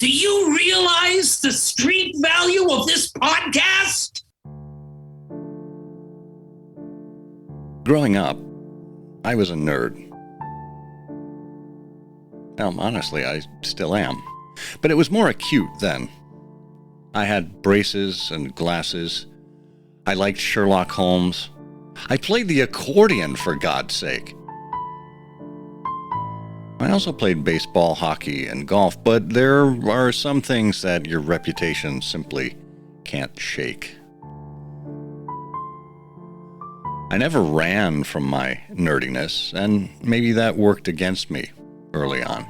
Do you realize the street value of this podcast? Growing up, I was a nerd. Now, honestly, I still am. But it was more acute then. I had braces and glasses. I liked Sherlock Holmes. I played the accordion, for God's sake. I also played baseball, hockey, and golf, but there are some things that your reputation simply can't shake. I never ran from my nerdiness, and maybe that worked against me early on.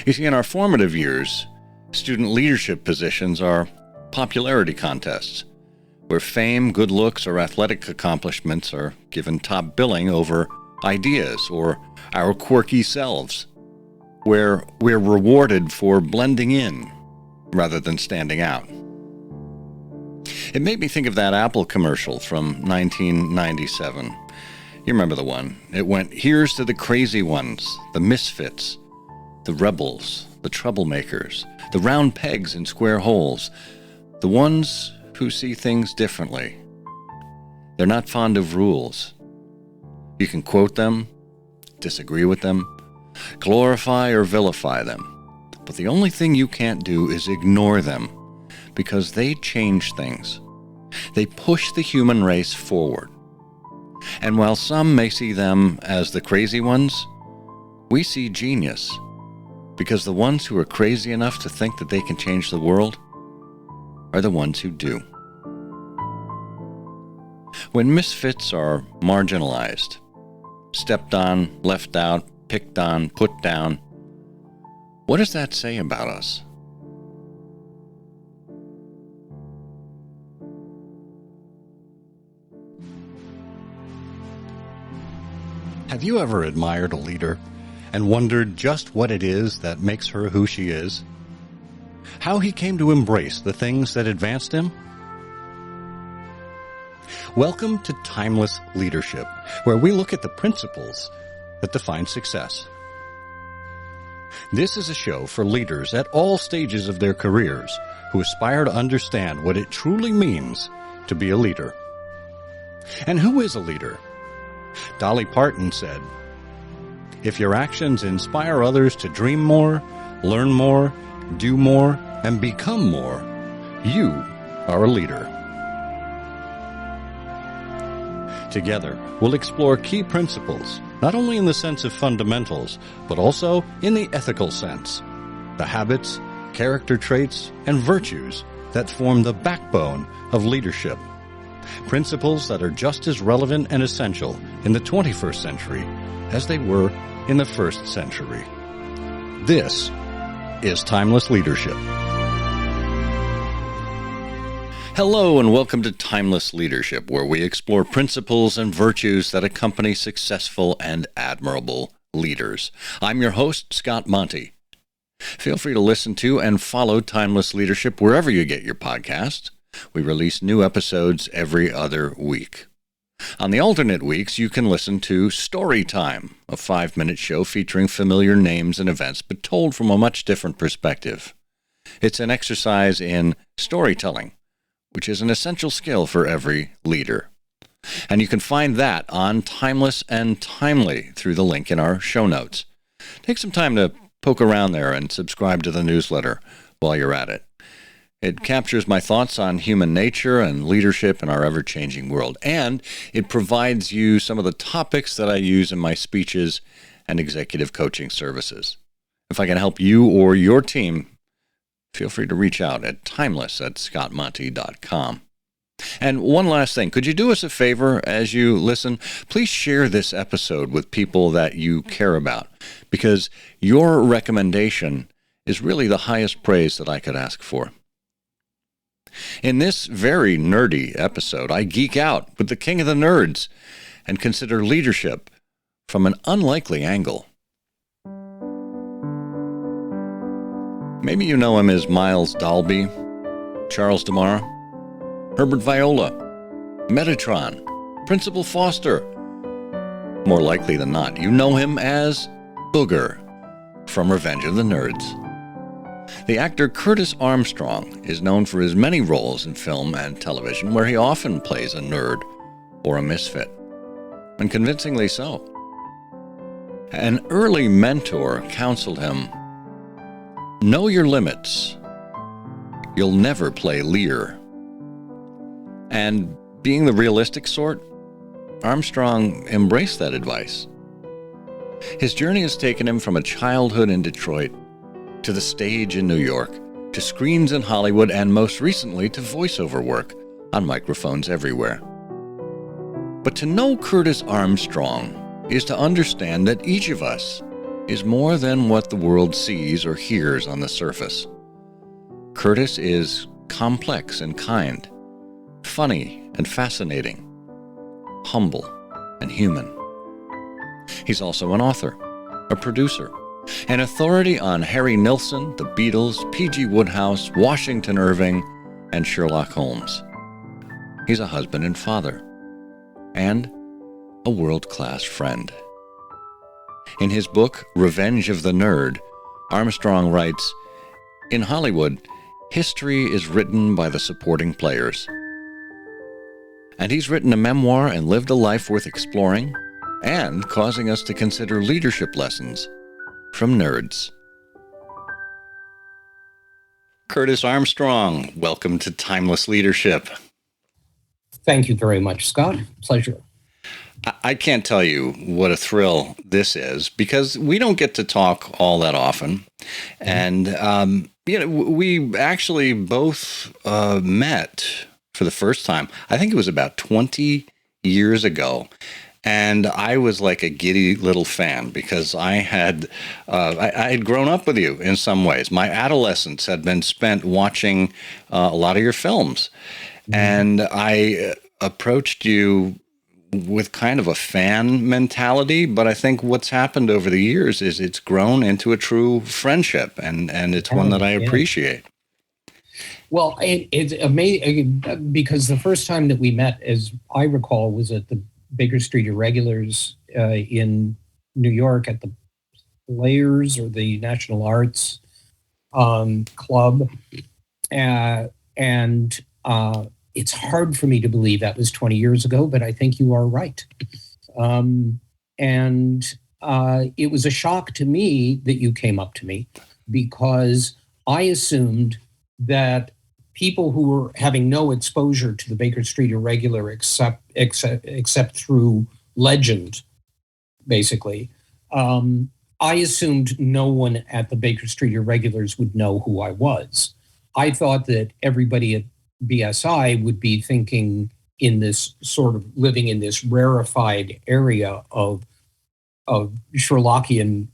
You see, in our formative years, student leadership positions are popularity contests, where fame, good looks, or athletic accomplishments are given top billing over ideas or our quirky selves, where we're rewarded for blending in rather than standing out. It made me think of that Apple commercial from 1997. You remember the one. It went, "Here's to the crazy ones, the misfits, the rebels, the troublemakers, the round pegs in square holes, the ones who see things differently. They're not fond of rules. You can quote them, disagree with them, glorify or vilify them, but the only thing you can't do is ignore them, because they change things. They push the human race forward. And while some may see them as the crazy ones, we see genius, because the ones who are crazy enough to think that they can change the world are the ones who do." When misfits are marginalized, stepped on, left out, picked on, put down, what does that say about us? Have you ever admired a leader and wondered just what it is that makes her who she is? How he came to embrace the things that advanced him? Welcome to Timeless Leadership, where we look at the principles that define success. This is a show for leaders at all stages of their careers who aspire to understand what it truly means to be a leader. And who is a leader? Dolly Parton said, "If your actions inspire others to dream more, learn more, do more, and become more, you are a leader." Together, we'll explore key principles, not only in the sense of fundamentals, but also in the ethical sense, the habits, character traits, and virtues that form the backbone of leadership. Principles that are just as relevant and essential in the 21st century as they were in the first century. This is Timeless Leadership. Hello and welcome to Timeless Leadership, where we explore principles and virtues that accompany successful and admirable leaders. I'm your host, Scott Monty. Feel free to listen to and follow Timeless Leadership wherever you get your podcasts. We release new episodes every other week. On the alternate weeks, you can listen to Story Time, a 5-minute show featuring familiar names and events, but told from a much different perspective. It's an exercise in storytelling, which is an essential skill for every leader. And you can find that on Timeless and Timely through the link in our show notes. Take some time to poke around there and subscribe to the newsletter while you're at it. It captures my thoughts on human nature and leadership in our ever-changing world, and it provides you some of the topics that I use in my speeches and executive coaching services. If I can help you or your team, feel free to reach out at timeless@scottmonty.com. And one last thing, could you do us a favor as you listen? Please share this episode with people that you care about, because your recommendation is really the highest praise that I could ask for. In this very nerdy episode, I geek out with the king of the nerds and consider leadership from an unlikely angle. Maybe you know him as Miles Dalby, Charles DeMar, Herbert Viola, Metatron, Principal Foster. More likely than not, you know him as Booger from Revenge of the Nerds. The actor Curtis Armstrong is known for his many roles in film and television, where he often plays a nerd or a misfit, and convincingly so. An early mentor counseled him, "Know your limits. You'll never play Lear." And being the realistic sort, Armstrong embraced that advice. His journey has taken him from a childhood in Detroit to the stage in New York, to screens in Hollywood, and most recently to voiceover work on microphones everywhere. But to know Curtis Armstrong is to understand that each of us is more than what the world sees or hears on the surface. Curtis is complex and kind, funny and fascinating, humble and human. He's also an author, a producer, an authority on Harry Nilsson, the Beatles, P.G. Wodehouse, Washington Irving, and Sherlock Holmes. He's a husband and father, and a world-class friend. In his book, Revenge of the Nerd, Armstrong writes, "In Hollywood, history is written by the supporting players." And he's written a memoir and lived a life worth exploring and causing us to consider leadership lessons from nerds. Curtis Armstrong, welcome to Timeless Leadership. Thank you very much, Scott. Pleasure. I can't tell you what a thrill this is, because we don't get to talk all that often. And, we actually both met for the first time. I think it was about 20 years ago. And I was like a giddy little fan, because I had grown up with you in some ways. My adolescence had been spent watching a lot of your films. And I approached you with kind of a fan mentality, but I think what's happened over the years is it's grown into a true friendship, and it's one that I appreciate. Well, it's amazing, because the first time that we met, as I recall, was at the Baker Street Irregulars in New York at the Players, or the National Arts Club. And it's hard for me to believe that was 20 years ago, but I think you are right. It was a shock to me that you came up to me, because I assumed that people who were having no exposure to the Baker Street Irregular except through legend, basically, I assumed no one at the Baker Street Irregulars would know who I was. I thought that everybody at BSI would be thinking in this sort of living in this rarefied area of Sherlockian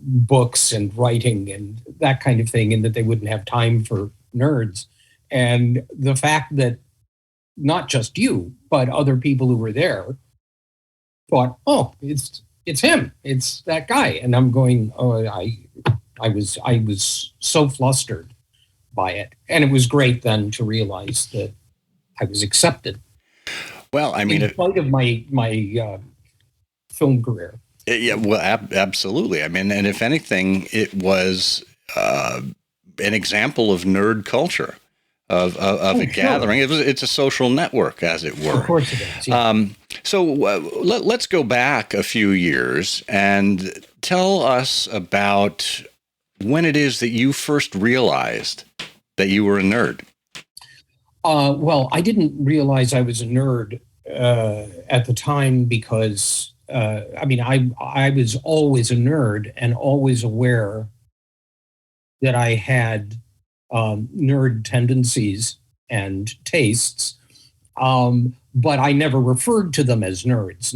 books and writing and that kind of thing, and that they wouldn't have time for nerds. And the fact that not just you, but other people who were there thought, "Oh, it's him, it's that guy," and I'm going, "Oh, I was so flustered by it," and it was great then to realize that I was accepted. Well, I mean, in spite of my film career. Yeah, well, absolutely. I mean, and if anything, it was an example of nerd culture, of a gathering. It's a social network, as it were. Of course it is. Yeah. So let's go back a few years and tell us about when it is that you first realized that you were a nerd. Well, I didn't realize I was a nerd at the time, because I was always a nerd and always aware that I had nerd tendencies and tastes, but I never referred to them as nerds.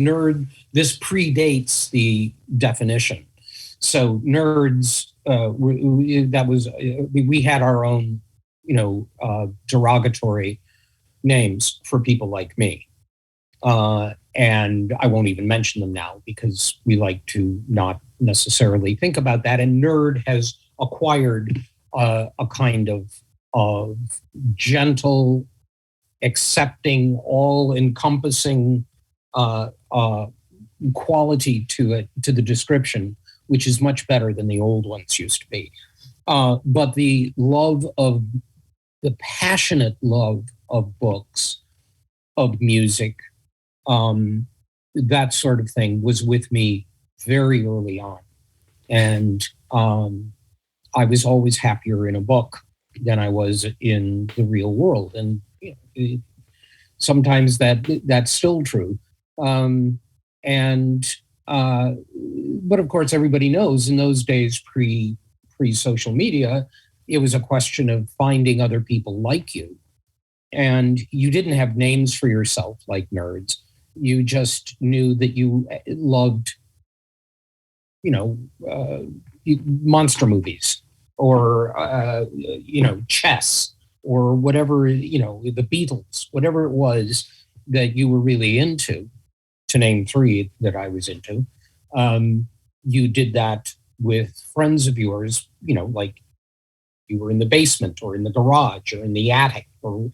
This predates the definition. So nerds, we had our own, derogatory names for people like me. And I won't even mention them now, because we like to not necessarily think about that. And nerd has acquired a kind of gentle, accepting, all-encompassing quality to it, to the description, which is much better than the old ones used to be. But the passionate love of books, of music, that sort of thing was with me very early on. And I was always happier in a book than I was in the real world. And sometimes that's still true. But of course, everybody knows in those days, pre-social media, it was a question of finding other people like you. And you didn't have names for yourself like nerds. You just knew that you loved, monster movies or, chess or whatever, the Beatles, whatever it was that you were really into, to name three that I was into. You did that with friends of yours, like you were in the basement or in the garage or in the attic or,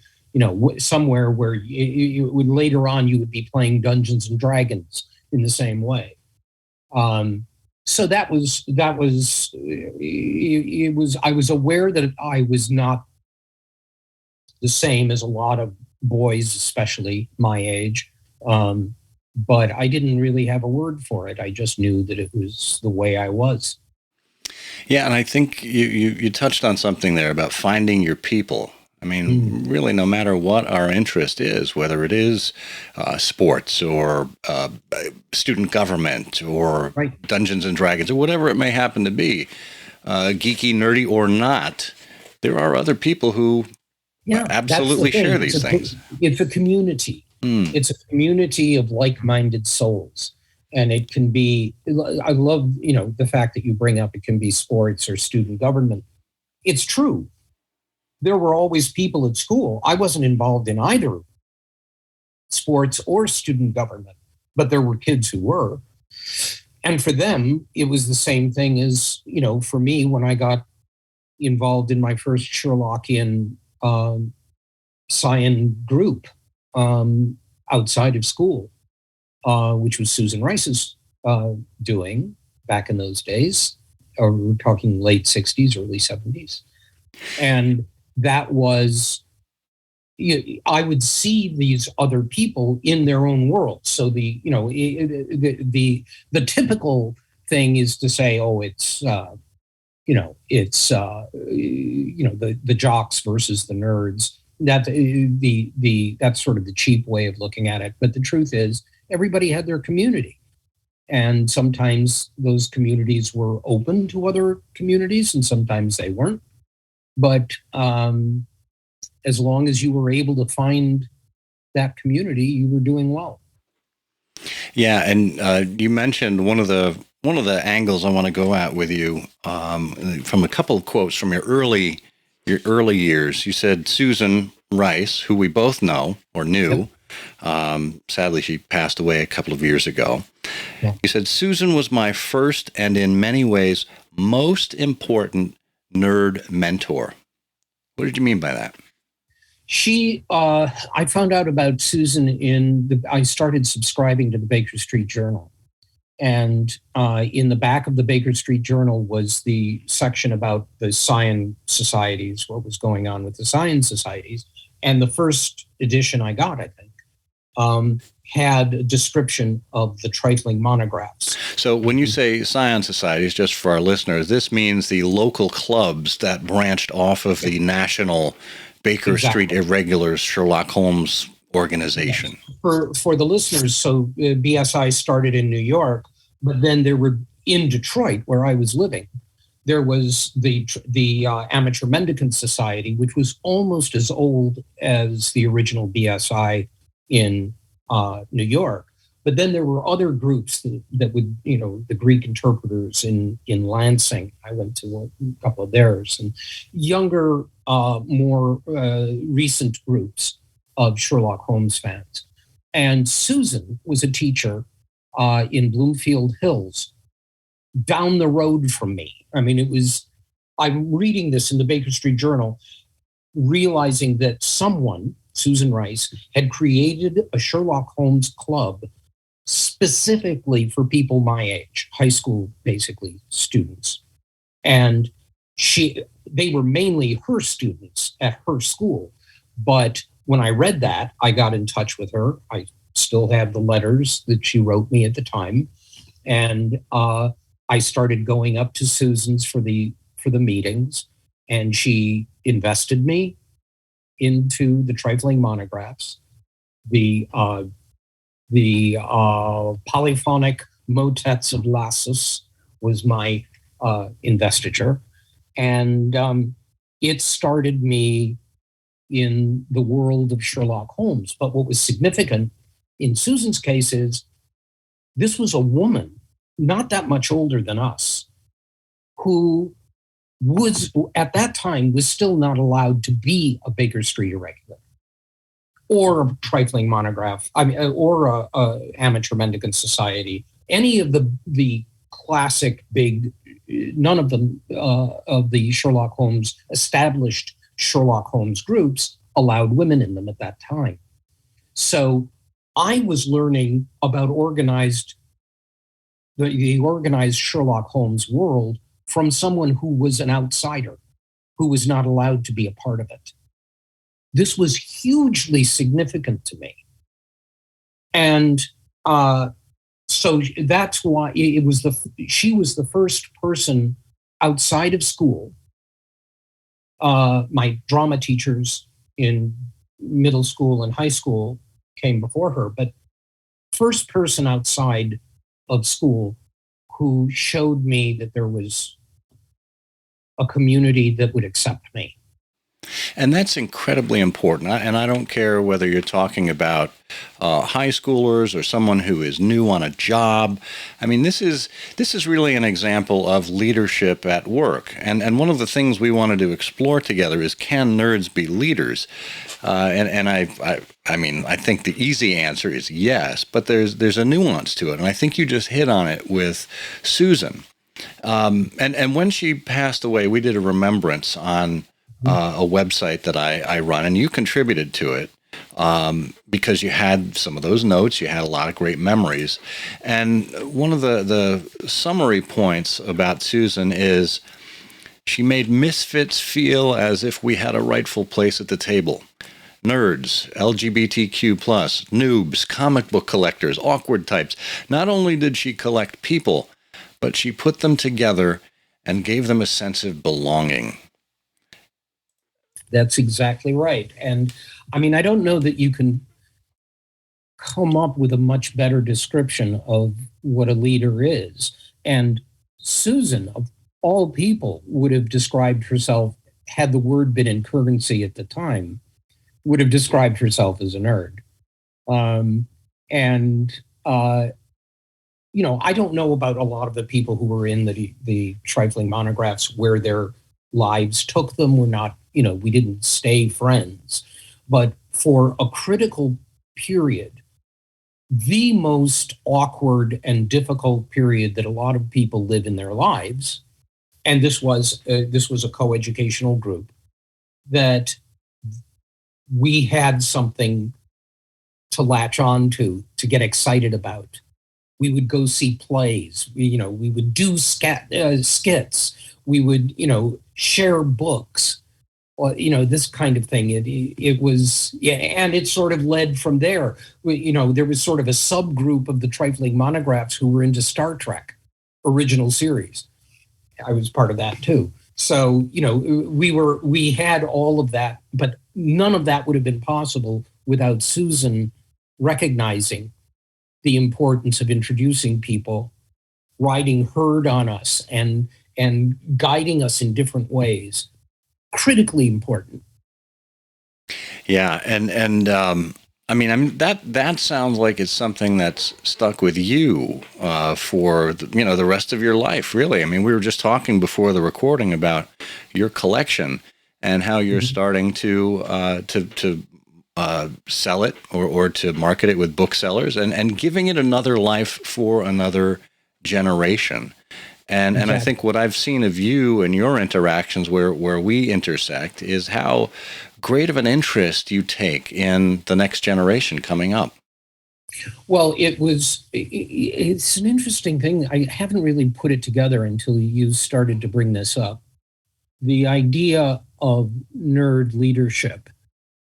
somewhere where you would later on you would be playing Dungeons and Dragons in the same way. So that was I was aware that I was not the same as a lot of boys, especially my age. But I didn't really have a word for it. I just knew that it was the way I was. Yeah, and I think you touched on something there about finding your people. I mean, really, no matter what our interest is, whether it is sports or student government or Dungeons and Dragons or whatever it may happen to be, geeky, nerdy or not, there are other people who absolutely share these things. It's a community. It's a community of like-minded souls. And it can be, I love, the fact that you bring up it can be sports or student government. It's true. There were always people at school. I wasn't involved in either sports or student government, but there were kids who were. And for them, it was the same thing as, for me, when I got involved in my first Sherlockian Scion group outside of school, which was Susan Rice's doing back in those days. Or we're talking late 60s, early 70s. And that was, I would see these other people in their own world. So the typical thing is to say, oh, it's the jocks versus the nerds. That's sort of the cheap way of looking at it. But the truth is, everybody had their community, and sometimes those communities were open to other communities, and sometimes they weren't. But as long as you were able to find that community, you were doing well. Yeah, and you mentioned one of the angles I want to go at with you from a couple of quotes from your early years. You said Susan Rice, who we both know or knew. Yep. Sadly, she passed away a couple of years ago. Yeah. You said Susan was my first and in many ways most important nerd mentor. What did you mean by that? I found out about Susan I started subscribing to the Baker Street Journal. And in the back of the Baker Street Journal was the section about the Scion societies, what was going on with the Scion societies. And the first edition I got, I think, had a description of the trifling monographs. So when you say Scion societies, just for our listeners, this means the local clubs that branched off of the national Baker Street Irregulars Sherlock Holmes organization. For the listeners, so BSI started in New York, but then there were in Detroit, where I was living, there was the Amateur Mendicant Society, which was almost as old as the original BSI in New York. But then there were other groups that would, the Greek interpreters in Lansing. I went to a couple of theirs, and younger, more recent groups of Sherlock Holmes fans. And Susan was a teacher in Bloomfield Hills, down the road from me. I mean, I'm reading this in the Baker Street Journal, realizing that someone, Susan Rice, had created a Sherlock Holmes club specifically for people my age, high school, basically, students. And they were mainly her students at her school. But when I read that, I got in touch with her. I still have the letters that she wrote me at the time. And I started going up to Susan's for the meetings, and she invested me into the trifling monographs, the polyphonic motets of Lassus was my investiture, and it started me in the world of Sherlock Holmes. But what was significant in Susan's case is this was a woman, not that much older than us, who was at that time was still not allowed to be a Baker Street irregular or a trifling monograph, or a amateur mendicant society. Any of the classic big, none of them of the Sherlock Holmes established Sherlock Holmes groups allowed women in them at that time. So I was learning about the organized Sherlock Holmes world from someone who was an outsider, who was not allowed to be a part of it. This was hugely significant to me. And so that's why she was the first person outside of school. My drama teachers in middle school and high school came before her, but first person outside of school who showed me that there was a community that would accept me. And that's incredibly important. And I don't care whether you're talking about high schoolers or someone who is new on a job. I mean, this is really an example of leadership at work. And one of the things we wanted to explore together is, can nerds be leaders? And I mean, I think the easy answer is yes, but there's a nuance to it. And I think you just hit on it with Susan. And when she passed away, we did a remembrance on a website that I run, and you contributed to it because you had some of those notes. You had a lot of great memories. And one of the summary points about Susan is she made misfits feel as if we had a rightful place at the table. Nerds, LGBTQ+, noobs, comic book collectors, awkward types. Not only did she collect people, but she put them together and gave them a sense of belonging. That's exactly right. And I mean, I don't know that you can come up with a much better description of what a leader is. And Susan, of all people, would have described herself, had the word been in currency at the time, would have described herself as a nerd. I don't know about a lot of the people who were in the trifling monographs where their lives took them. We're not, we didn't stay friends. But for a critical period, the most awkward and difficult period that a lot of people live in their lives, and this was a coeducational group, that we had something to latch on to get excited about. We would go see plays. We would do skits. We would, share books. This kind of thing. It was, and it sort of led from there. There was sort of a subgroup of the trifling monographs who were into Star Trek original series. I was part of that too. So, we had all of that, but none of that would have been possible without Susan recognizing the importance of introducing people, riding herd on us, and guiding us in different ways. Critically important. Yeah, and I mean that sounds like it's something that's stuck with you for the rest of your life, really. I mean, we were just talking before the recording about your collection and how you're starting to sell it or to market it with booksellers and giving it another life for another generation. And I think what I've seen of you and your interactions where we intersect is how great of an interest you take in the next generation coming up. Well, it's an interesting thing. I haven't really put it together until you started to bring this up. The idea of nerd leadership.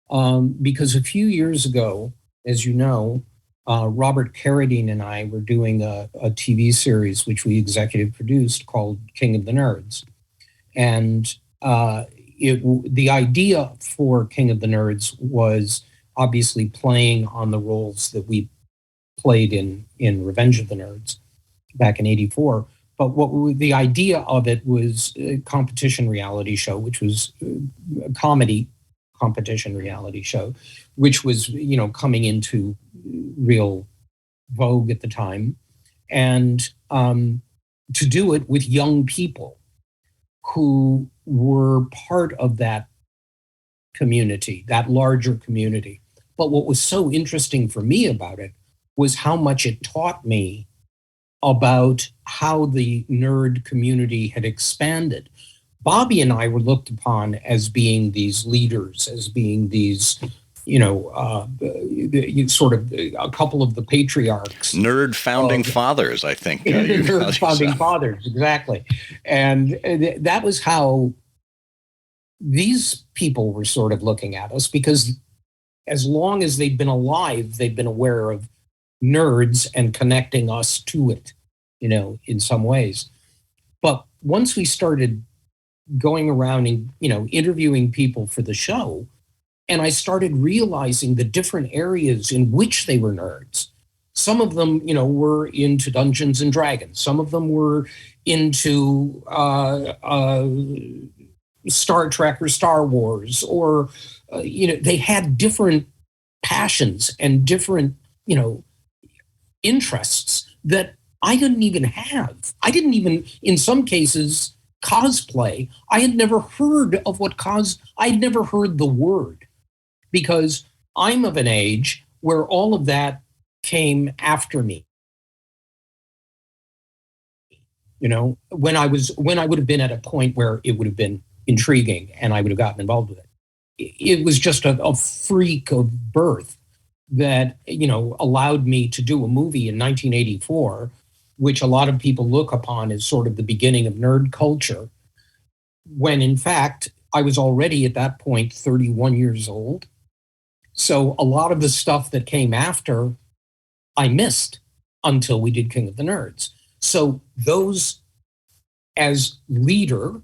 Because a few years ago, as you know, Robert Carradine and I were doing a TV series which we executive produced called King of the Nerds. And the idea for King of the Nerds was obviously playing on the roles that we played in Revenge of the Nerds back in '84. But the idea of it was a competition reality show, which was a comedy competition reality show, which was, coming into real vogue at the time. And to do it with young people who were part of that community, that larger community. But what was so interesting for me about it was how much it taught me about how the nerd community had expanded. Bobby and I were looked upon as being these leaders, as being these, sort of a couple of the patriarchs. Nerd founding fathers, I think. Nerd founding fathers, exactly. And that was how these people were sort of looking at us, because as long as they'd been alive, they'd been aware of nerds and connecting us to it, in some ways. But once we started going around and, interviewing people for the show, and I started realizing the different areas in which they were nerds. Some of them, were into Dungeons and Dragons. Some of them were into Star Trek or Star Wars, or, they had different passions and different, interests that I didn't even have. I didn't even, in some cases, cosplay. I had never heard of I had never heard the word, because I'm of an age where all of that came after me. When I would have been at a point where it would have been intriguing and I would have gotten involved with it. It was just a freak of birth that, allowed me to do a movie in 1984, which a lot of people look upon as sort of the beginning of nerd culture, when in fact, I was already at that point 31 years old. So a lot of the stuff that came after, I missed until we did King of the Nerds. So those, as leader,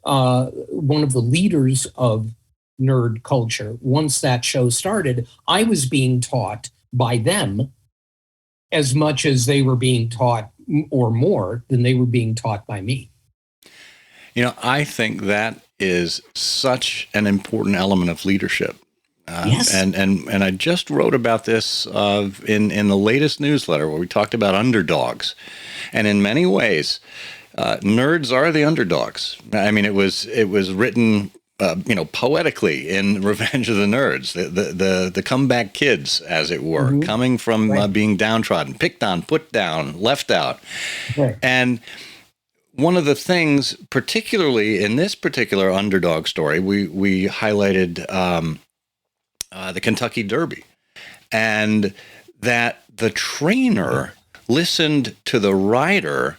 one of the leaders of nerd culture, once that show started, I was being taught by them as much as they were being taught, or more than they were being taught by me. I think that is such an important element of leadership. Yes. And I just wrote about this in the latest newsletter, where we talked about underdogs. And in many ways, nerds are the underdogs. I mean, it was written, poetically in Revenge of the Nerds, the comeback kids, as it were, coming from being downtrodden, picked on, put down, left out. Right. And one of the things, particularly in this particular underdog story, we highlighted the Kentucky Derby, and that the trainer listened to the rider,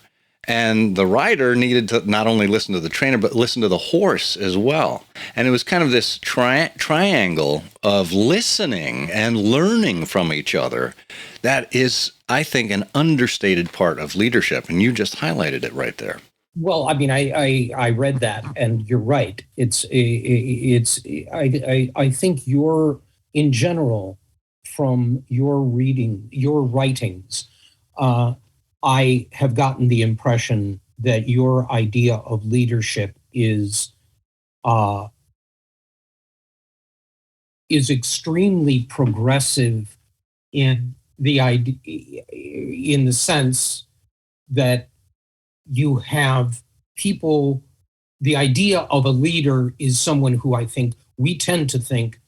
and the rider needed to not only listen to the trainer, but listen to the horse as well. And it was kind of this triangle of listening and learning from each other that is, I think, an understated part of leadership. And you just highlighted it right there. Well, I mean, I read that, and you're right. I think in general, from your reading, your writings, I have gotten the impression that your idea of leadership is extremely progressive in the sense that you have people. The idea of a leader is someone who, I think, we tend to think,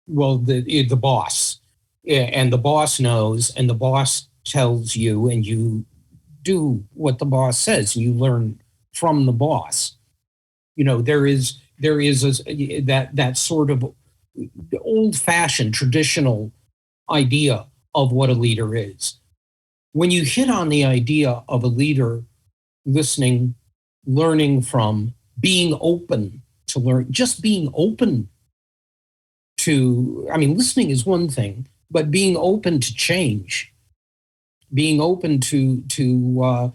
well, the boss, and the boss knows, and the boss tells you, and you do what the boss says, and you learn from the boss. There is that sort of old-fashioned traditional idea of what a leader is. When you hit on the idea of a leader listening, learning from, being open to learn, just being open to, I mean, listening is one thing, but being open to change, being open to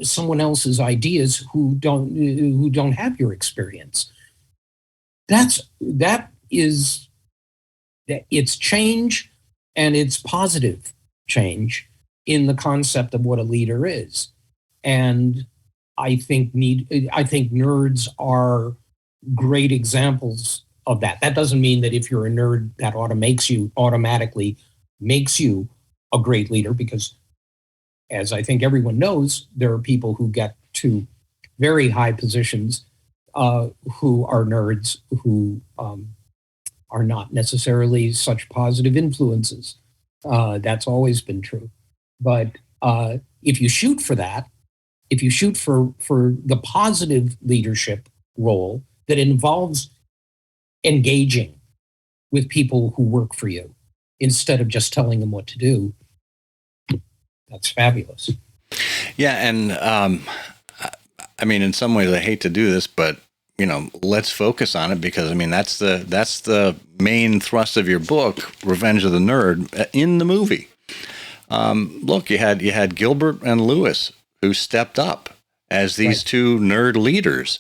someone else's ideas who don't have your experience. It's change, and it's positive change in the concept of what a leader is. And I think nerds are great examples of that. That doesn't mean that if you're a nerd, that automatically makes you a great leader, because as I think everyone knows, there are people who get to very high positions who are nerds, who are not necessarily such positive influences. That's always been true. But if you shoot for that, if you shoot for the positive leadership role that involves engaging with people who work for you instead of just telling them what to do, that's fabulous. Yeah, and I mean, in some ways, I hate to do this, but let's focus on it, because I mean that's the main thrust of your book, Revenge of the Nerd, in the movie. Look, you had Gilbert and Lewis, who stepped up as these two nerd leaders,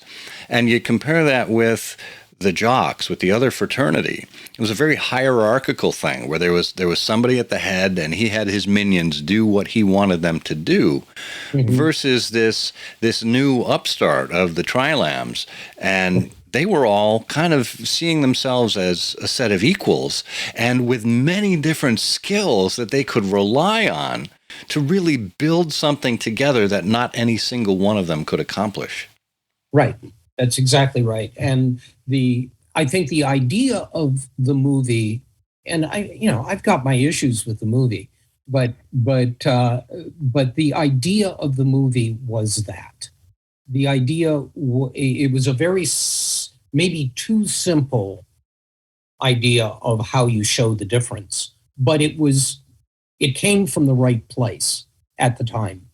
and you compare that with the jocks, with the other fraternity. It was a very hierarchical thing where there was somebody at the head, and he had his minions do what he wanted them to do, versus this new upstart of the Trilams, and they were all kind of seeing themselves as a set of equals, and with many different skills that they could rely on to really build something together that not any single one of them could accomplish. Right. That's exactly right. And I think the idea of the movie, and I've got my issues with the movie, but the idea of the movie was that the idea, it was a very maybe too simple idea of how you show the difference, but it came from the right place at the time.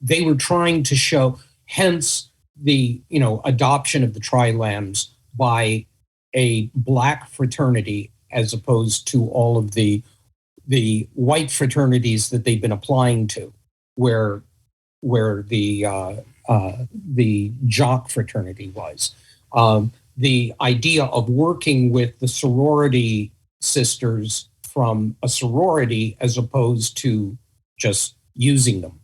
They were trying to show, hence the adoption of the Trilams by a black fraternity as opposed to all of the white fraternities that they've been applying to, where the jock fraternity was. The idea of working with the sorority sisters from a sorority as opposed to just using them.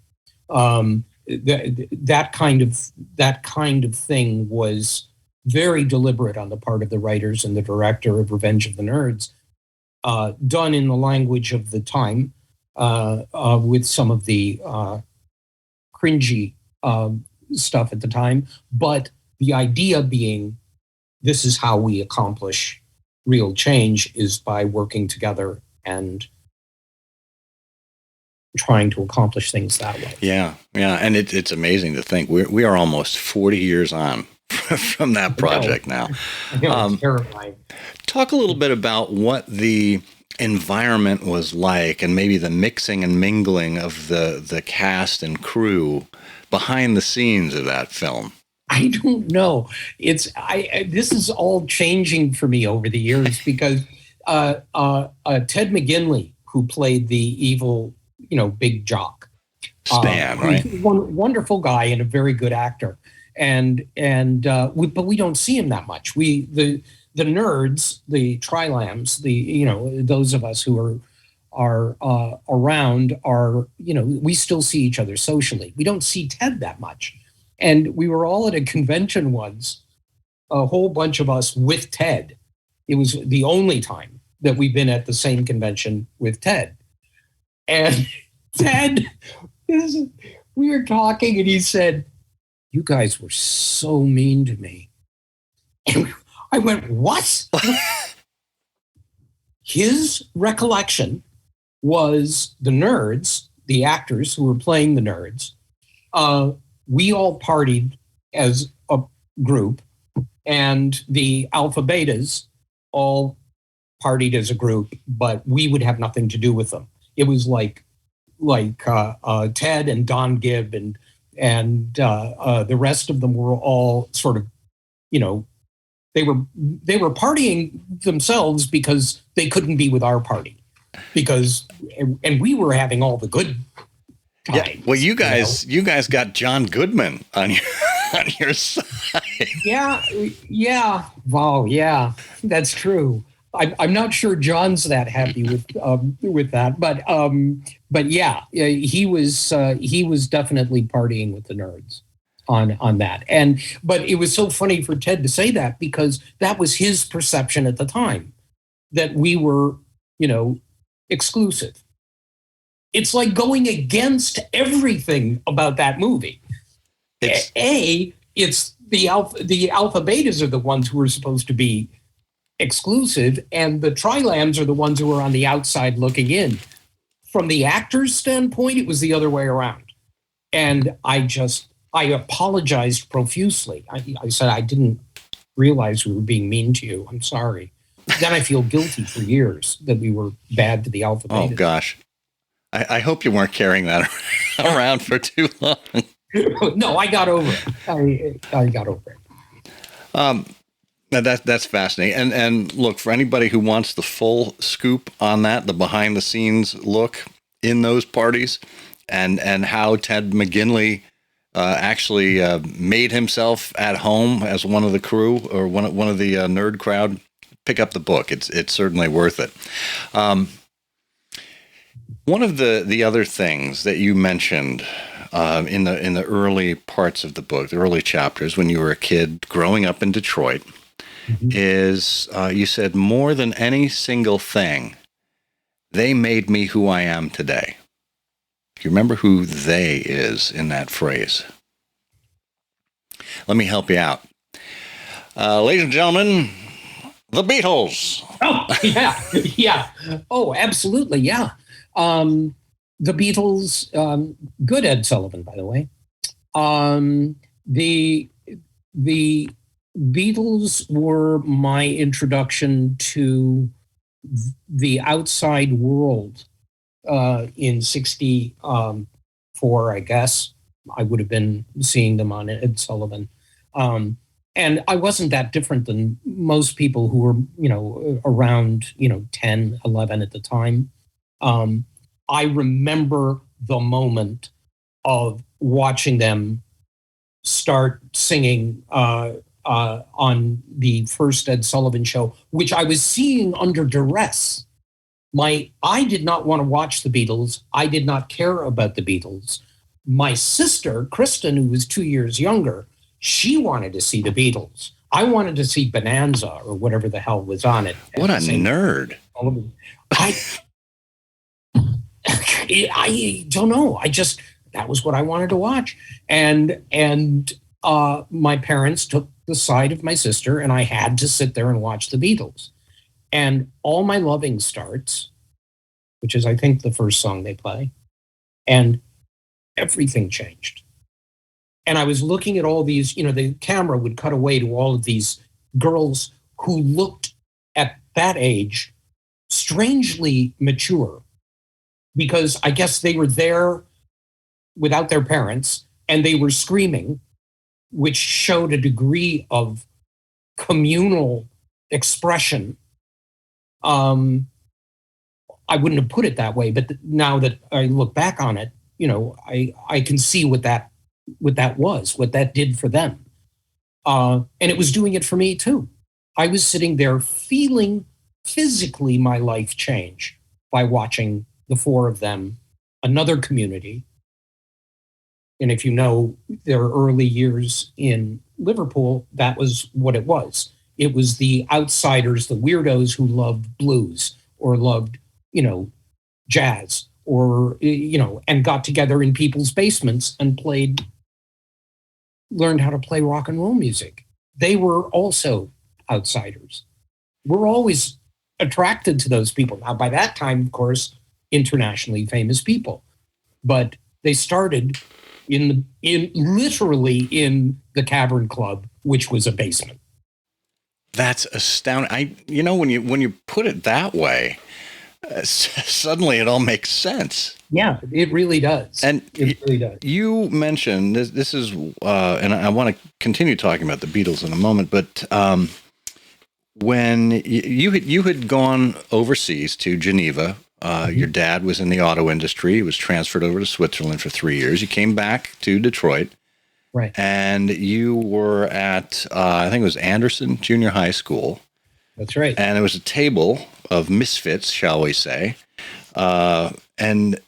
That kind of thing was very deliberate on the part of the writers and the director of Revenge of the Nerds, done in the language of the time, with some of the cringy stuff at the time. But the idea being, this is how we accomplish real change, is by working together and trying to accomplish things that way. Yeah. And it's amazing to think we are almost 40 years on from that project now. It's terrifying. Talk a little bit about what the environment was like, and maybe the mixing and mingling of the cast and crew behind the scenes of that film. I don't know. This is all changing for me over the years, because Ted McGinley, who played the evil, big jock, Stan, right? Wonderful guy and a very good actor, but we don't see him that much. The nerds, the Trilams, those of us who are around are, we still see each other socially. We don't see Ted that much. And we were all at a convention once, a whole bunch of us with Ted. It was the only time that we've been at the same convention with Ted. And Ted, we were talking, and he said, "You guys were so mean to me." And I went, "What?" His recollection was the nerds, the actors who were playing the nerds, we all partied as a group, and the alpha betas all partied as a group, but we would have nothing to do with them. It was like Ted and Don Gibb and the rest of them were all sort of, you know, they were partying themselves because they couldn't be with our party, and we were having all the good times. Yeah. Well, you guys got John Goodman on your side. Yeah. Wow. Yeah, that's true. I'm not sure John's that happy with that, but yeah, he was definitely partying with the nerds on that. But it was so funny for Ted to say that, because that was his perception at the time, that we were, you know, exclusive. It's like going against everything about that movie. It's the alpha betas are the ones who are supposed to be exclusive, and the trilambs are the ones who are on the outside looking in. From the actor's standpoint, it was the other way around. And I apologized profusely. I said, I didn't realize we were being mean to you. I'm sorry. Then I feel guilty for years that we were bad to the alpha betas. Oh, gosh. I hope you weren't carrying that around for too long. No, I got over it. I got over it. That's fascinating. And look, for anybody who wants the full scoop on that, the behind the scenes look in those parties, and how Ted McGinley actually made himself at home as one of the crew, or one of the nerd crowd, pick up the book. It's certainly worth it. One of the other things that you mentioned in the early parts of the book, the early chapters, when you were a kid growing up in Detroit, is you said, more than any single thing, they made me who I am today. Do you remember who they is in that phrase? Let me help you out. Ladies and gentlemen, the Beatles. Oh, yeah. Yeah. Oh, absolutely. Yeah. The Beatles, good Ed Sullivan, by the way. The Beatles were my introduction to the outside world in 1964, I guess. I would have been seeing them on Ed Sullivan. And I wasn't that different than most people who were, you know, around, 10, 11 at the time. I remember the moment of watching them start singing on the first Ed Sullivan show, which I was seeing under duress. I did not want to watch the Beatles. I did not care about the Beatles. My sister, Kristen, who was 2 years younger, she wanted to see the Beatles. I wanted to see Bonanza or whatever the hell was on it. What a nerd. I don't know. That was what I wanted to watch. And my parents took the side of my sister, and I had to sit there and watch the Beatles. And All My Loving starts, which is, I think, the first song they play. And everything changed. And I was looking at all these, the camera would cut away to all of these girls who looked at that age strangely mature, because I guess they were there without their parents and they were screaming, which showed a degree of communal expression. I wouldn't have put it that way, but now that I look back on it, I can see what that was, what that did for them. And it was doing it for me too. I was sitting there feeling physically my life change by watching the four of them, another community. And if you know their early years in Liverpool, that was what it was. It was the outsiders, the weirdos who loved blues or loved, jazz or, and got together in people's basements and learned how to play rock and roll music. They were also outsiders. We're always attracted to those people. Now, by that time, of course, internationally famous people, but they started literally in the Cavern Club, which was a basement. That's astounding. When you put it that way, Suddenly it all makes sense. Yeah, it really does. And it really does. You mentioned this is, and I want to continue talking about the Beatles in a moment, but when you had gone overseas to Geneva, your dad was in the auto industry. He was transferred over to Switzerland for 3 years. You came back to Detroit. Right. And you were at, I think it was Anderson Junior High School. That's right. And there was a table of misfits, shall we say. And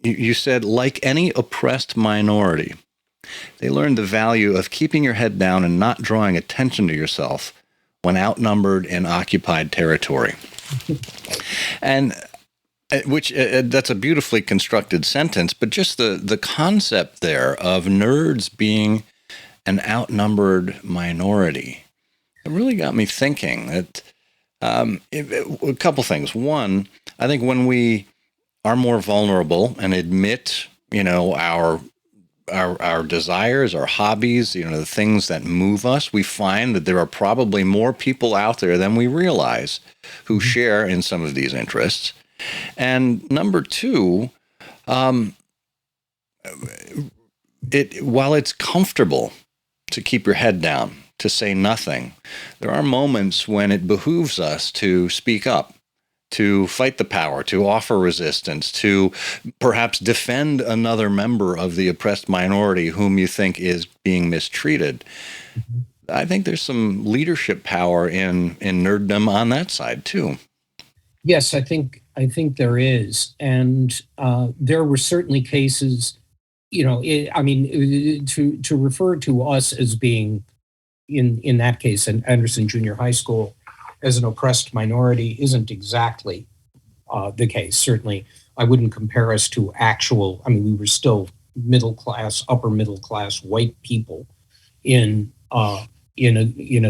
you said, like any oppressed minority, they learned the value of keeping your head down and not drawing attention to yourself when outnumbered in occupied territory. And which that's a beautifully constructed sentence, but just the concept there of nerds being an outnumbered minority, it really got me thinking that a couple things. One, I think when we are more vulnerable and admit, our desires, our hobbies, the things that move us, we find that there are probably more people out there than we realize who share in some of these interests. And number two, while it's comfortable to keep your head down, to say nothing, there are moments when it behooves us to speak up, to fight the power, to offer resistance, to perhaps defend another member of the oppressed minority whom you think is being mistreated. Mm-hmm. I think there's some leadership power in nerddom on that side too. Yes, I think there is, and there were certainly cases. To refer to us as being in that case in Anderson Junior High School as an oppressed minority isn't exactly the case. Certainly, I wouldn't compare us to actual. I mean, we were still middle class, upper middle class white people in a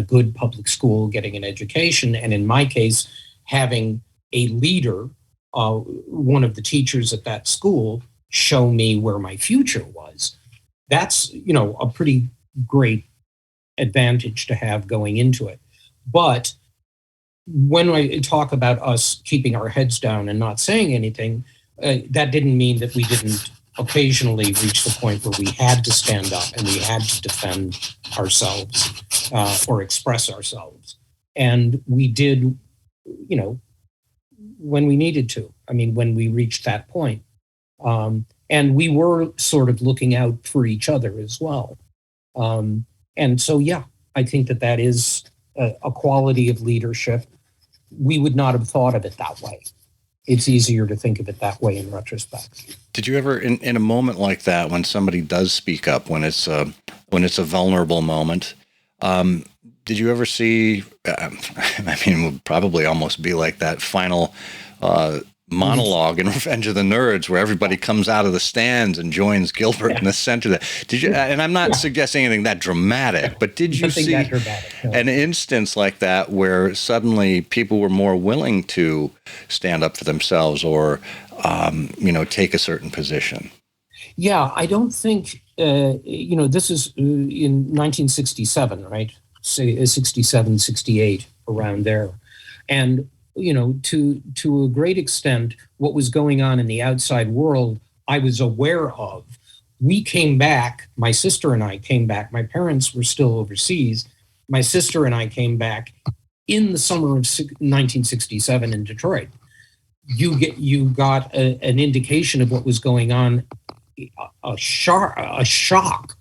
good public school, getting an education, and in my case, having a leader, one of the teachers at that school, show me where my future was. That's, a pretty great advantage to have going into it. But when I talk about us keeping our heads down and not saying anything, that didn't mean that we didn't occasionally reach the point where we had to stand up and we had to defend ourselves or express ourselves. And we did, when we needed to. I mean, when we reached that point. And we were sort of looking out for each other as well. And so, yeah, I think that is a quality of leadership. We would not have thought of it that way. It's easier to think of it that way in retrospect. Did you ever, in a moment like that, when somebody does speak up, when it's a vulnerable moment, did you ever see, it would probably almost be like that final monologue in Revenge of the Nerds where everybody comes out of the stands and joins Gilbert in the center. Did you, and I'm not suggesting anything that dramatic, but did you see an instance like that where suddenly people were more willing to stand up for themselves or, take a certain position? Yeah, I don't think, this is in 1967, right? Say 67, 68, around there. And, to a great extent, what was going on in the outside world, I was aware of. We came back, my sister and I came back. My parents were still overseas. My sister and I came back in the summer of 1967 in Detroit. You got an indication of what was going on, a shock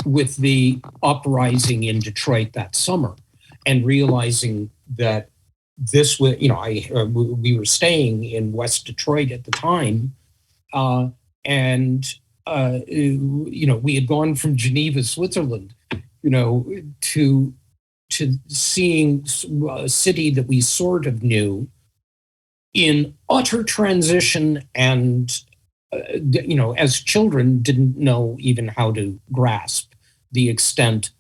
with the uprising in Detroit that summer, and realizing that this was, we were staying in West Detroit at the time, and we had gone from Geneva, Switzerland, to seeing a city that we sort of knew in utter transition, and as children didn't know even how to grasp the extent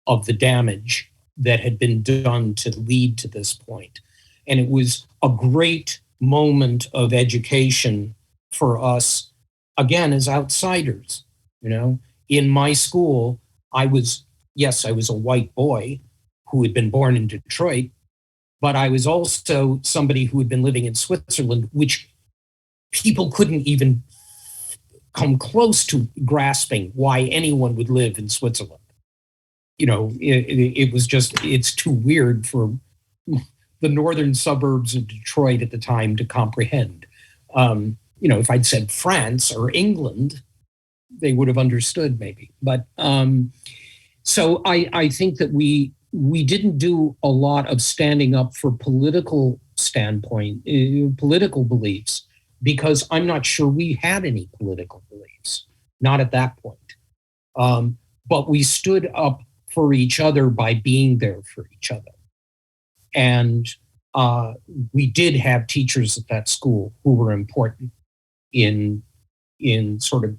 of the damage that had been done to lead to this point. And it was a great moment of education for us, again, as outsiders. In my school, I was a white boy who had been born in Detroit, but I was also somebody who had been living in Switzerland, which people couldn't even come close to grasping why anyone would live in Switzerland. It was just, it's too weird for the northern suburbs of Detroit at the time to comprehend. If I'd said France or England, they would have understood maybe. But so I think that we didn't do a lot of standing up for political beliefs, because I'm not sure we had any political beliefs, not at that point. But we stood up for each other by being there for each other. And we did have teachers at that school who were important in sort of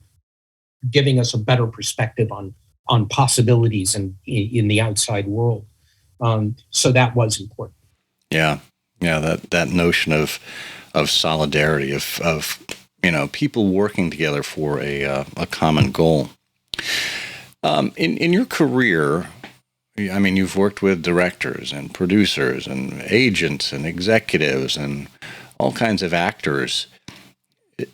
giving us a better perspective on possibilities and in the outside world. So that was important. Yeah. That notion of solidarity, of people working together for a common goal. In your career, I mean, you've worked with directors and producers and agents and executives and all kinds of actors.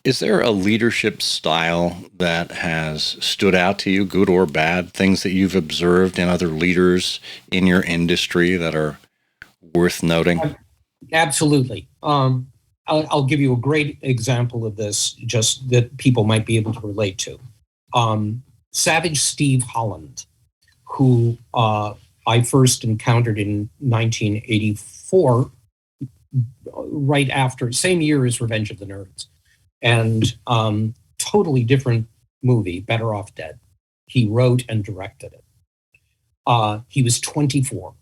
Is there a leadership style that has stood out to you, good or bad, things that you've observed in other leaders in your industry that are worth noting? Absolutely. I'll give you a great example of this, just that people might be able to relate to. Savage Steve Holland, who I first encountered in 1984, right after, same year as Revenge of the Nerds. And totally different movie, Better Off Dead. He wrote and directed it. He was 24.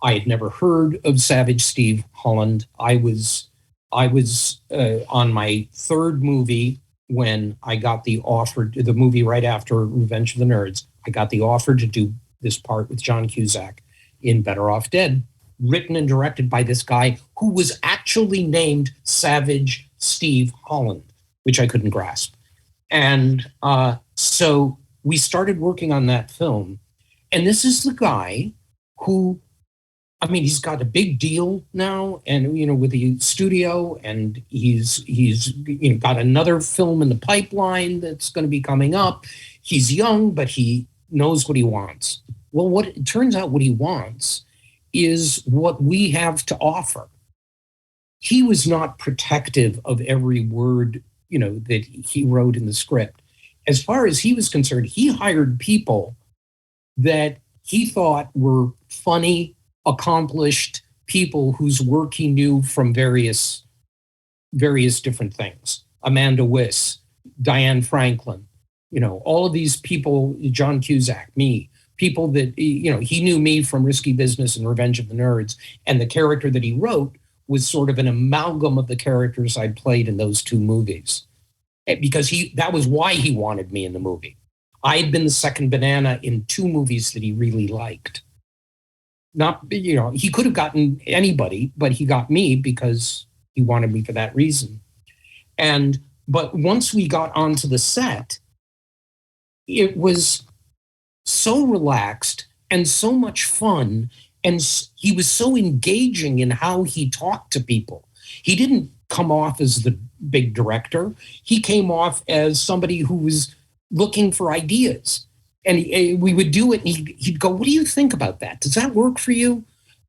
I had never heard of Savage Steve Holland. I was on my third movie when I got the offer, the movie right after Revenge of the Nerds. I got the offer to do this part with John Cusack in Better Off Dead, written and directed by this guy who was actually named Savage Steve Holland, which I couldn't grasp. And so we started working on that film. And this is the guy who, I mean, he's got a big deal now, and with the studio, and he's got another film in the pipeline that's going to be coming up. He's young, but he knows what he wants. Well, what it turns out, what he wants is what we have to offer. He was not protective of every word, that he wrote in the script. As far as he was concerned, he hired people that he thought were funny, accomplished people whose work he knew from various different things. Amanda Wyss, Diane Franklin, all of these people, John Cusack, me, people that, he knew me from Risky Business and Revenge of the Nerds. And the character that he wrote was sort of an amalgam of the characters I'd played in those two movies. Because that was why he wanted me in the movie. I had been the second banana in two movies that he really liked. Not, he could have gotten anybody, but he got me because he wanted me for that reason. But once we got onto the set, it was so relaxed and so much fun. And he was so engaging in how he talked to people. He didn't come off as the big director. He came off as somebody who was looking for ideas. And we would do it, and he'd go, "What do you think about that? Does that work for you?"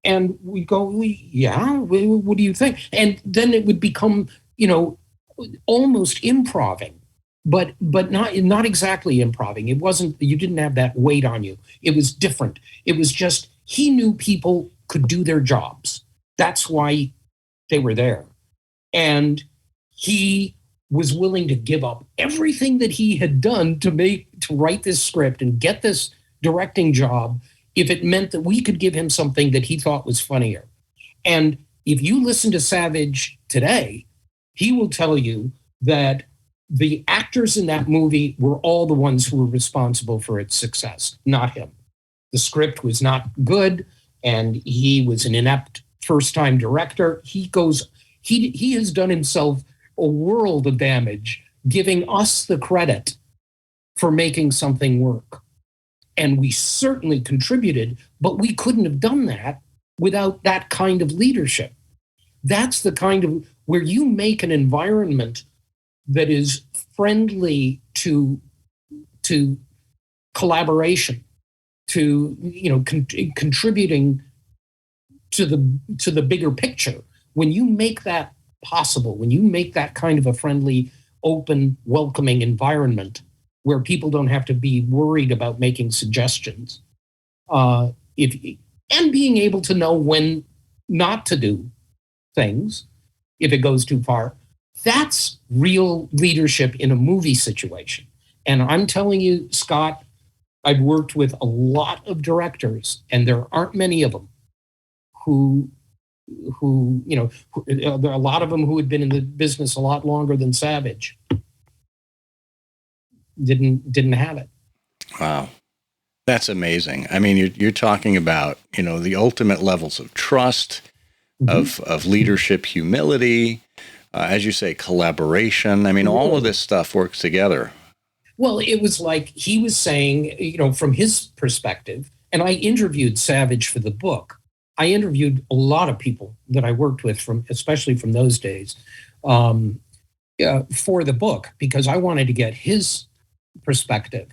And we'd go, "Yeah, what do you think?" And then it would become, almost improving, but not exactly improving. It wasn't, you didn't have that weight on you. It was different. It was just, he knew people could do their jobs. That's why they were there. And he was willing to give up everything that he had done to write this script and get this directing job if it meant that we could give him something that he thought was funnier. And if you listen to Savage today, he will tell you that the actors in that movie were all the ones who were responsible for its success, not him. The script was not good, and he was an inept first-time director. He has done himself a world of damage, giving us the credit for making something work. And we certainly contributed, but we couldn't have done that without that kind of leadership. That's the kind of where you make an environment that is friendly to collaboration, to contributing to the bigger picture. When you make that possible, when you make that kind of a friendly, open, welcoming environment where people don't have to be worried about making suggestions, and being able to know when not to do things if it goes too far, that's real leadership in a movie situation. And I'm telling you, Scott, I've worked with a lot of directors, and there aren't many of them who there are a lot of them who had been in the business a lot longer than Savage. Didn't have it. Wow. That's amazing. I mean, you're talking about, the ultimate levels of trust, of leadership, humility, as you say, collaboration. I mean, all of this stuff works together. Well, it was like he was saying, from his perspective, and I interviewed Savage for the book. I interviewed a lot of people that I worked with, especially from those days, for the book, because I wanted to get his perspective.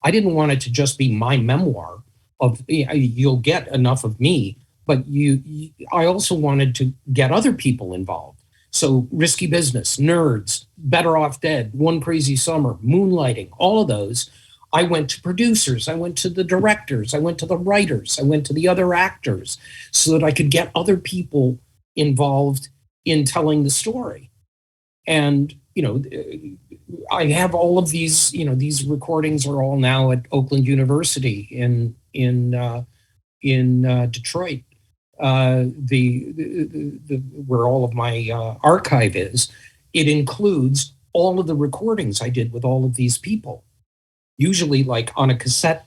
I didn't want it to just be my memoir of, you'll get enough of me, but I also wanted to get other people involved. So Risky Business, Nerds, Better Off Dead, One Crazy Summer, Moonlighting, all of those. I went to producers, I went to the directors, I went to the writers, I went to the other actors so that I could get other people involved in telling the story. And, I have all of these, these recordings are all now at Oakland University in Detroit, where all of my archive is. It includes all of the recordings I did with all of these people, usually like on a cassette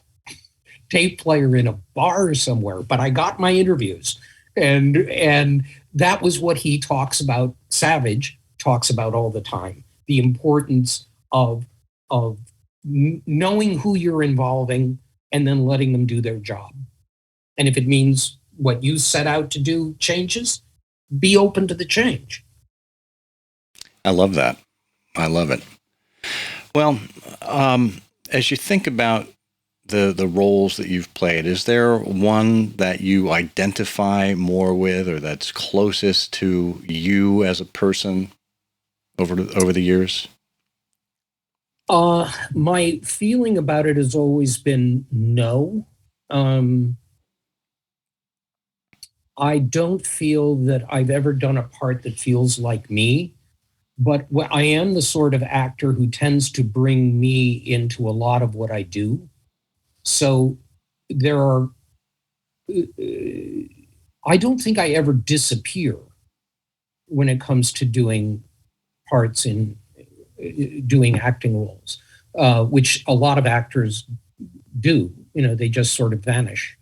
tape player in a bar somewhere. But I got my interviews, and that was what he talks about. Savage talks about all the time. The importance of knowing who you're involving and then letting them do their job. And if it means what you set out to do changes, be open to the change. I love that. I love it. Well, as you think about the roles that you've played, is there one that you identify more with, or that's closest to you as a person over the years? My feeling about it has always been no. I don't feel that I've ever done a part that feels like me, but I am the sort of actor who tends to bring me into a lot of what I do. So there are, I don't think I ever disappear when it comes to doing parts in doing acting roles, which a lot of actors do. They just sort of vanish,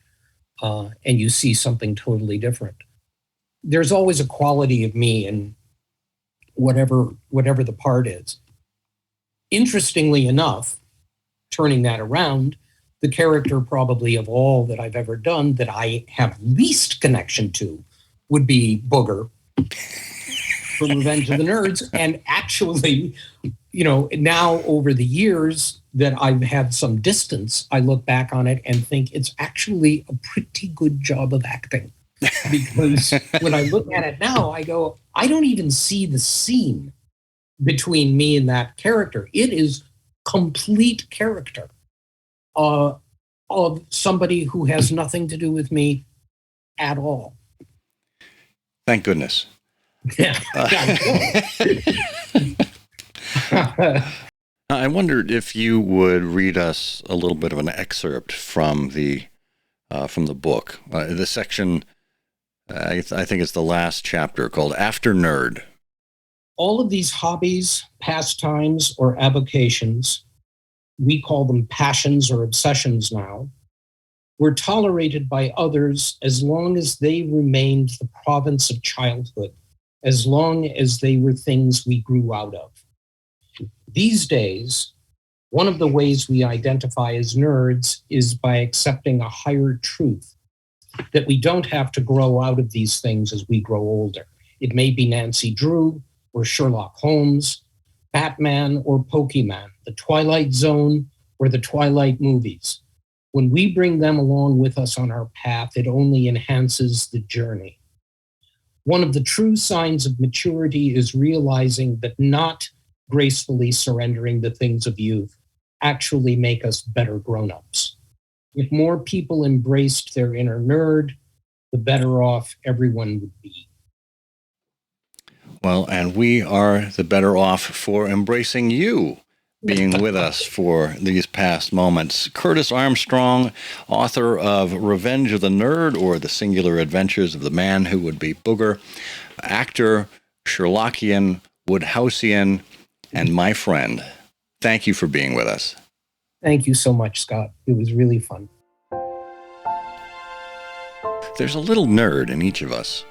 and you see something totally different. There's always a quality of me in whatever the part is. Interestingly enough, turning that around, the character probably of all that I've ever done that I have least connection to would be Booger from Revenge of the Nerds. And actually, now over the years that I've had some distance, I look back on it and think it's actually a pretty good job of acting. Because when I look at it now, I go, I don't even see the scene between me and that character. It is complete character of somebody who has nothing to do with me at all. Thank goodness. Yeah. I wondered if you would read us a little bit of an excerpt from the book, the section. I think it's the last chapter, called After Nerd. All of these hobbies, pastimes, or avocations, we call them passions or obsessions now, were tolerated by others as long as they remained the province of childhood, as long as they were things we grew out of. These days, one of the ways we identify as nerds is by accepting a higher truth, that we don't have to grow out of these things as we grow older. It may be Nancy Drew or Sherlock Holmes, Batman or Pokemon, The Twilight Zone or the Twilight movies. When we bring them along with us on our path, it only enhances the journey. One of the true signs of maturity is realizing that not gracefully surrendering the things of youth actually make us better grown-ups. If more people embraced their inner nerd, the better off everyone would be. Well, and we are the better off for embracing you being with us for these past moments. Curtis Armstrong, author of Revenge of the Nerd, or The Singular Adventures of the Man Who Would Be Booger, actor, Sherlockian, Woodhouseian, and my friend. Thank you for being with us. Thank you so much, Scott. It was really fun. There's a little nerd in each of us.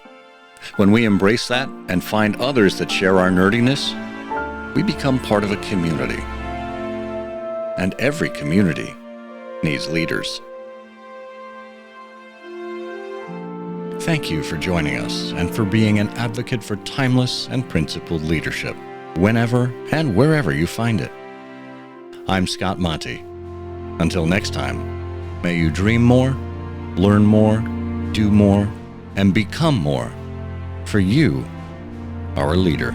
When we embrace that and find others that share our nerdiness, we become part of a community. And every community needs leaders. Thank you for joining us and for being an advocate for timeless and principled leadership, whenever and wherever you find it. I'm Scott Monty. Until next time, may you dream more, learn more, do more, and become more. For you are a leader.